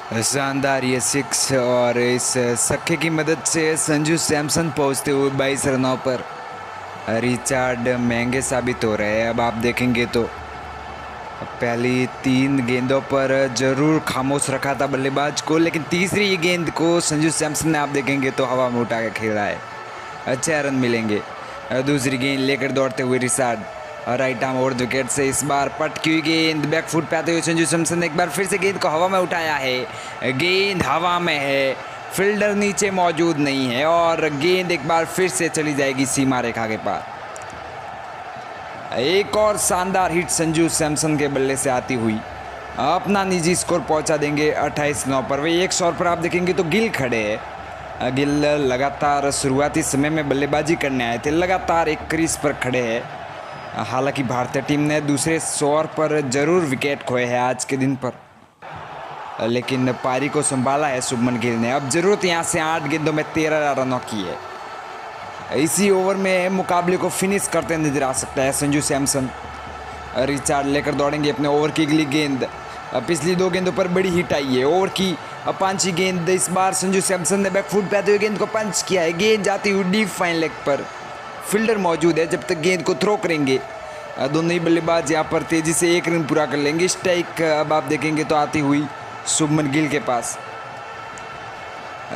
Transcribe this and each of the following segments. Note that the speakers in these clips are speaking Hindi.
शानदार ये सिक्स और इस छक्के की मदद से संजू सैमसन पहुंचते हुए 22 रनों पर। रिचार्ड महंगे साबित हो रहे हैं। अब आप देखेंगे तो पहली 3 गेंदों पर जरूर खामोश रखा था बल्लेबाज को, लेकिन तीसरी गेंद को संजू सैमसन ने आप देखेंगे तो हवा में उठा के खेला है। अच्छे रन मिलेंगे। दूसरी गेंद लेकर दौड़ते हुए Richard right arm over wicket से इस बार पटकी हुई गेंद बैक फुट पे आते हुए संजू सैमसन ने एक बार फिर से गेंद को हवा में उठाया है। गेंद हवा में है, फील्डर नीचे मौजूद नहीं है और गेंद एक बार फिर से चली जाएगी सीमा रेखा के पार। एक और शानदार हिट संजू सैमसन के बल्ले से आती हुई अपना निजी स्कोर पहुंचा देंगे 28 रनों पर। वही 100 पर आप देखेंगे तो गिल खड़े हैं। गिल लगातार शुरुआती समय में बल्लेबाजी करने आए थे, लगातार एक क्रीज पर खड़े हैं। हालांकि भारतीय टीम ने दूसरे 100 पर जरूर विकेट खोए हैं आज के दिन पर, लेकिन पारी को संभाला है शुभमन गिल ने। अब जरूरत यहां से 8 गेंदों में 13 रनों की है। इसी ओवर में मुकाबले को फिनिश करते नजर आ सकता है संजू सैमसन। रिचार्ड लेकर दौड़ेंगे अपने ओवर की अगली गेंद। पिछली 2 गेंदों पर बड़ी हिट आई है। ओवर की 5वीं गेंद इस बार संजू सैमसन ने बैकफुट पे आते हुए गेंद को पंच किया है। गेंद जाती हुई डीप फाइन लेग पर, फील्डर मौजूद है जब तक गेंद को थ्रो करेंगे। दोनों ही बल्लेबाज यहाँ पर तेजी से 1 रन पूरा कर लेंगे। स्ट्राइक अब आप देखेंगे तो आती हुई शुभमन गिल के पास।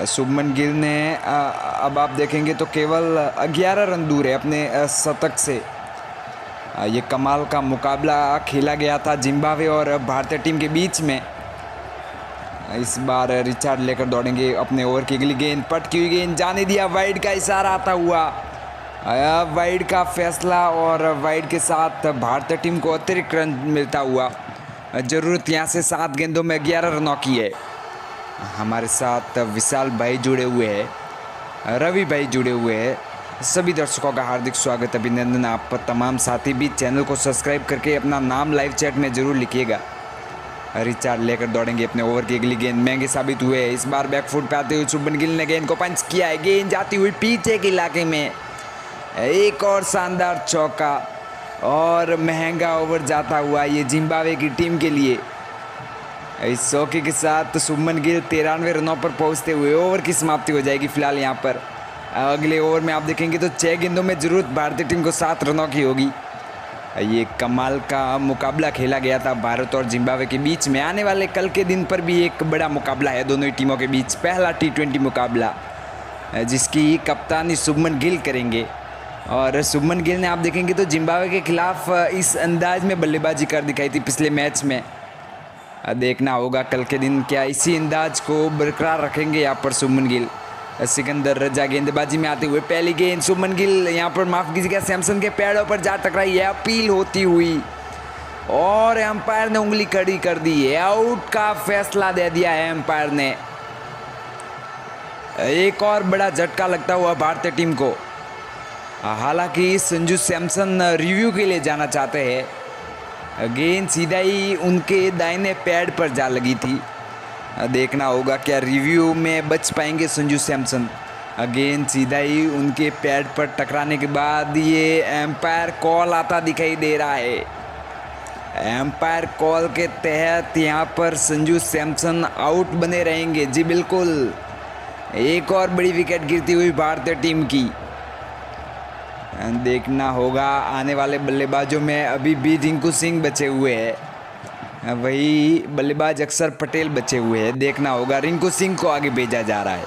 शुभमन गिल ने अब आप देखेंगे तो केवल 11 रन दूर है अपने शतक से। ये कमाल का मुकाबला खेला गया था जिम्बाब्वे और भारतीय टीम के बीच में। इस बार रिचार्ड लेकर दौड़ेंगे अपने ओवर की अगली गेंद। पटकी हुई गेंद जाने दिया, वाइड का इशारा आता हुआ, वाइड का फैसला और वाइड के साथ भारतीय टीम को अतिरिक्त रन मिलता हुआ। ज़रूरत यहाँ से 7 गेंदों में 11 रनों की है। हमारे साथ विशाल भाई जुड़े हुए हैं, रवि भाई जुड़े हुए हैं। सभी दर्शकों का हार्दिक स्वागत, अभिनंदन। आप तमाम साथी भी चैनल को सब्सक्राइब करके अपना नाम लाइव चैट में ज़रूर लिखिएगा। रिचार्ड लेकर दौड़ेंगे अपने ओवर की अगली गेंद। महंगे साबित हुए। इस बार बैकफुट पे आते हुए शुभमन गिल ने गेंद को पंच किया है। गेंद जाती हुई पीछे के इलाके में, एक और शानदार चौका और महंगा ओवर जाता हुआ ये जिम्बाब्वे की टीम के लिए। इस चौके के साथ शुभमन गिल 93 रनों पर पहुंचते हुए ओवर की समाप्ति हो जाएगी फिलहाल यहाँ पर। अगले ओवर में आप देखेंगे तो 6 गेंदों में जरूरत भारतीय टीम को 7 रनों की होगी। ये कमाल का मुकाबला खेला गया था भारत और जिम्बाब्वे के बीच में। आने वाले कल के दिन पर भी एक बड़ा मुकाबला है दोनों ही टीमों के बीच। पहला T20 मुकाबला जिसकी कप्तानी शुभमन गिल करेंगे। और शुभमन गिल ने आप देखेंगे तो जिम्बाब्वे के खिलाफ इस अंदाज में बल्लेबाजी कर दिखाई थी पिछले मैच में। देखना होगा कल के दिन क्या इसी अंदाज को बरकरार रखेंगे यहाँ पर शुभमन गिल। सिकंदर रजा गेंदबाजी में आते हुए पहली गेंद शुभमन गिल यहाँ पर माफ कीजिएगा सैमसन के पैरों पर जा टकराई है। अपील होती हुई और एम्पायर ने उंगली खड़ी कर दी है। आउट का फैसला दे दिया है एम्पायर ने। एक और बड़ा झटका लगता हुआ भारतीय टीम को। हालांकि संजू सैमसन रिव्यू के लिए जाना चाहते हैं। गेंद सीधा ही उनके दाहिने पैड पर जा लगी थी। देखना होगा क्या रिव्यू में बच पाएंगे संजू सैमसन। गेंद सीधा ही उनके पैड पर टकराने के बाद ये एम्पायर कॉल आता दिखाई दे रहा है। एम्पायर कॉल के तहत यहाँ पर संजू सैमसन आउट बने रहेंगे। जी बिल्कुल, एक और बड़ी विकेट गिरती हुई भारतीय टीम की। देखना होगा आने वाले बल्लेबाजों में अभी भी रिंकू सिंह बचे हुए हैं, वही बल्लेबाज अक्षर पटेल बचे हुए हैं। देखना होगा रिंकू सिंह को आगे भेजा जा रहा है।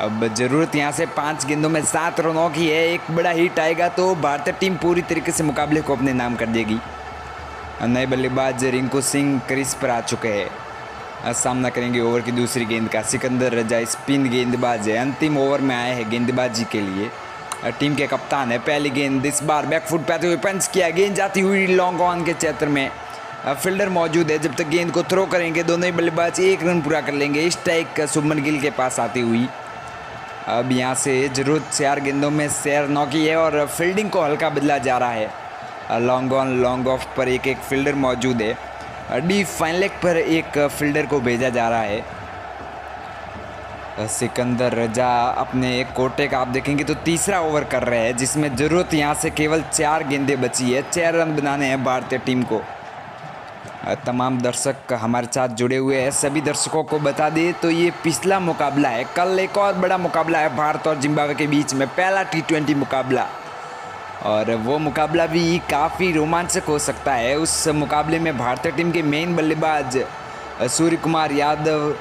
अब ज़रूरत यहाँ से 5 गेंदों में 7 रनों की है। एक बड़ा हिट आएगा तो भारतीय टीम पूरी तरीके से मुकाबले को अपने नाम कर देगी। नए बल्लेबाज रिंकू सिंह क्रीज पर आ चुके हैं। सामना करेंगे ओवर की दूसरी गेंद का। सिकंदर रजा स्पिन गेंदबाज है, अंतिम ओवर में आए हैं गेंदबाजी के लिए। टीम के कप्तान है। पहली गेंद इस बार बैकफुट पे आते हुए पंच किया। गेंद जाती हुई लॉन्ग ऑन के क्षेत्र में, फील्डर मौजूद है जब तक गेंद को थ्रो करेंगे दोनों ही बल्लेबाज 1 रन पूरा कर लेंगे। स्ट्राइक शुभमन गिल के पास आती हुई। अब यहाँ से जरूरत 4 गेंदों में 6 रनों की है और फील्डिंग को हल्का बदला जा रहा है। लॉन्ग ऑन लॉन्ग ऑफ पर एक फील्डर मौजूद है। डीप फाइन लेग पर एक फील्डर को भेजा जा रहा है। सिकंदर रजा अपने एक कोटे का आप देखेंगे तो तीसरा ओवर कर रहे हैं जिसमें ज़रूरत यहाँ से केवल 4 गेंदें बची है। 4 रन बनाने हैं भारतीय टीम को। तमाम दर्शक हमारे साथ जुड़े हुए हैं, सभी दर्शकों को बता दें तो ये पिछला मुकाबला है। कल एक और बड़ा मुकाबला है भारत और जिम्बाब्वे के बीच में, पहला T20 मुकाबला, और वो मुकाबला भी काफ़ी रोमांचक हो सकता है। उस मुकाबले में भारतीय टीम के मेन बल्लेबाज सूर्य कुमार यादव,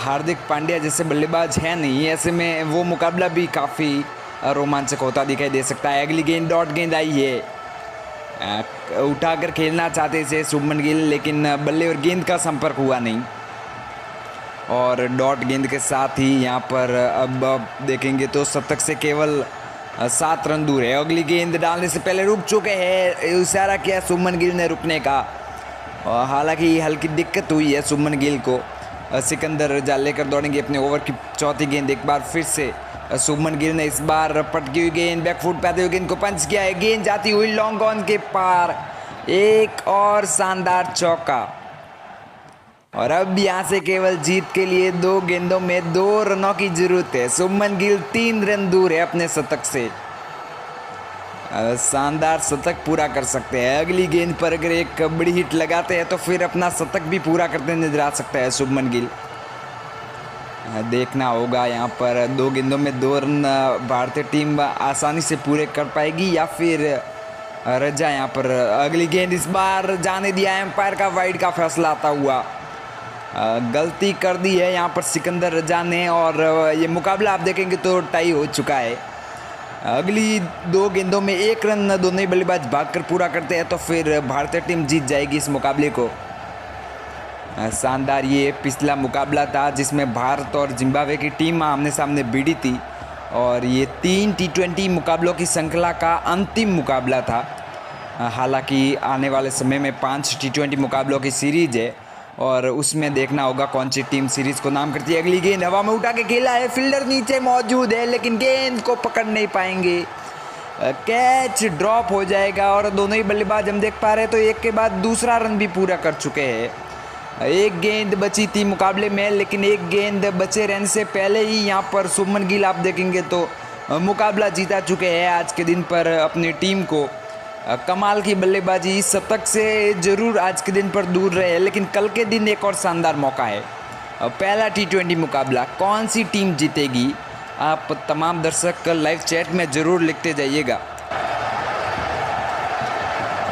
हार्दिक पांड्या जैसे बल्लेबाज हैं नहीं, ऐसे में वो मुकाबला भी काफ़ी रोमांचक होता दिखाई दे सकता है। अगली गेंद डॉट गेंद आई है, उठाकर खेलना चाहते थे शुभमन गिल, लेकिन बल्ले और गेंद का संपर्क हुआ नहीं, और डॉट गेंद के साथ ही यहाँ पर अब देखेंगे तो शतक से केवल 7 रन दूर है। अगली गेंद डालने से पहले रुक चुके हैं, इशारा किया शुभमन गिल ने रुकने का, और हालांकि हल्की दिक्कत हुई है शुभमन गिल को। सिकंदर रजा लेकर दौड़ेंगे अपने ओवर की चौथी गेंद। एक बार फिर से शुभमन गिल ने इस बार पटकी हुई गेंद, बैकफुट पे आते हुए गेंद को पंच किया है, गेंद जाती हुई लॉन्ग ऑन के पार, एक और शानदार चौका, और अब यहाँ से केवल जीत के लिए 2 गेंदों में 2 रनों की जरूरत है। शुभमन गिल 3 रन दूर है अपने शतक से, शानदार शतक पूरा कर सकते हैं। अगली गेंद पर अगर एक बड़ी हिट लगाते हैं तो फिर अपना शतक भी पूरा करते नजर आ सकता है शुभमन गिल। देखना होगा यहाँ पर 2 गेंदों में 2 रन भारतीय टीम आसानी से पूरे कर पाएगी या फिर रजा यहाँ पर। अगली गेंद इस बार जाने दिया एम्पायर का वाइड का फैसला आता हुआ, गलती कर दी है यहाँ पर सिकंदर रजा ने, और ये मुकाबला आप देखेंगे तो टाई हो चुका है। अगली 2 गेंदों में 1 रन दोनों ही बल्लेबाज भागकर पूरा करते हैं तो फिर भारतीय टीम जीत जाएगी इस मुकाबले को। शानदार ये पिछला मुकाबला था जिसमें भारत और जिम्बाब्वे की टीम आमने सामने भिड़ी थी, और ये 3 T20 मुकाबलों की श्रृंखला का अंतिम मुकाबला था। हालांकि आने वाले समय में 5 T20 मुकाबलों की सीरीज है, और उसमें देखना होगा कौन सी टीम सीरीज को नाम करती है। अगली गेंद हवा में उठा के खेला है, फील्डर नीचे मौजूद है लेकिन गेंद को पकड़ नहीं पाएंगे, कैच ड्रॉप हो जाएगा, और दोनों ही बल्लेबाज हम देख पा रहे हैं तो एक के बाद दूसरा रन भी पूरा कर चुके हैं। एक गेंद बची थी मुकाबले में, लेकिन एक गेंद बचे रहने से पहले ही यहाँ पर शुभमन गिल आप देखेंगे तो मुकाबला जीता चुके हैं। आज के दिन पर अपनी टीम को कमाल की बल्लेबाजी, शतक से ज़रूर आज के दिन पर दूर रहे, लेकिन कल के दिन एक और शानदार मौका है। पहला T20 मुकाबला, कौन सी टीम जीतेगी? आप तमाम दर्शक लाइव चैट में ज़रूर लिखते जाइएगा।